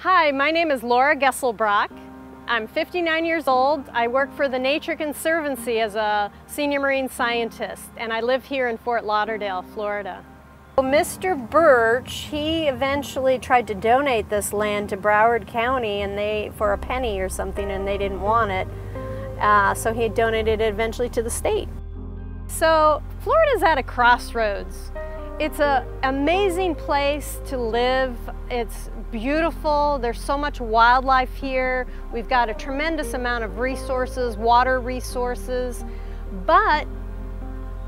Hi, my name is Laura Geselbracht. I'm 59 years old. I work for the Nature Conservatory as a senior marine scientist, and I live here in Fort Lauderdale, Florida. Mr. Birch, he eventually tried to donate this land to Broward County and for a penny or something, and they didn't want it. So he donated it eventually to the state. So Florida's at a crossroads. It's an amazing place to live. It's beautiful. There's so much wildlife here. We've got a tremendous amount of resources, water resources, but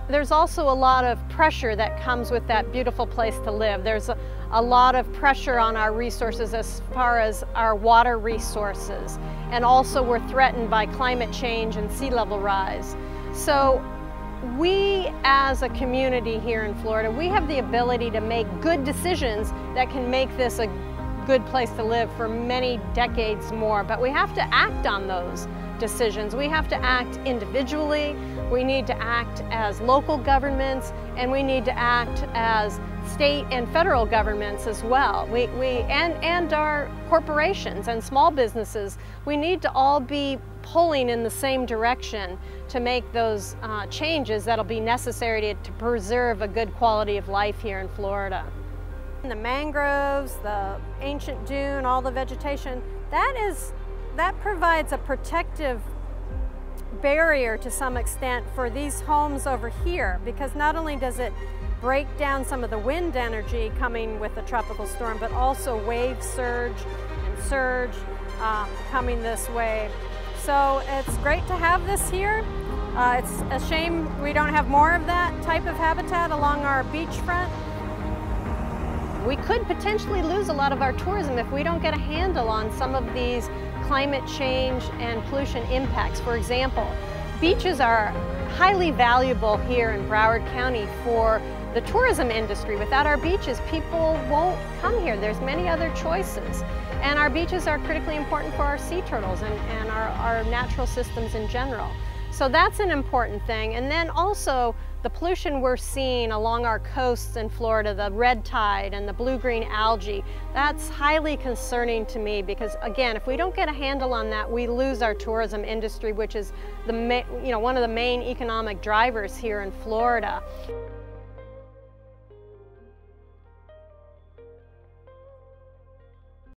there's also a lot of pressure that comes with that beautiful place to live. There's a lot of pressure on our resources as far as our water resources, and also we're threatened by climate change and sea level rise. So we as a community here in Florida, we have the ability to make good decisions that can make this a good place to live for many decades more, but we have to act on those decisions. We have to act individually, we need to act as local governments, and we need to act as state and federal governments as well. And our corporations and small businesses, we need to all be pulling in the same direction to make those changes that'll be necessary to preserve a good quality of life here in Florida. The mangroves, the ancient dune, all the vegetation, that provides a protective barrier to some extent for these homes over here, because not only does it break down some of the wind energy coming with a tropical storm, but also wave surge and surge coming this way. So it's great to have this here. It's a shame we don't have more of that type of habitat along our beachfront. We could potentially lose a lot of our tourism if we don't get a handle on some of these climate change and pollution impacts. For example, beaches are highly valuable here in Broward County for the tourism industry. Without our beaches, people won't come here. There's many other choices. And our beaches are critically important for our sea turtles and our natural systems in general. So that's an important thing. And then also the pollution we're seeing along our coasts in Florida, the red tide and the blue-green algae, that's highly concerning to me because, again, if we don't get a handle on that, we lose our tourism industry, which is one of the main economic drivers here in Florida.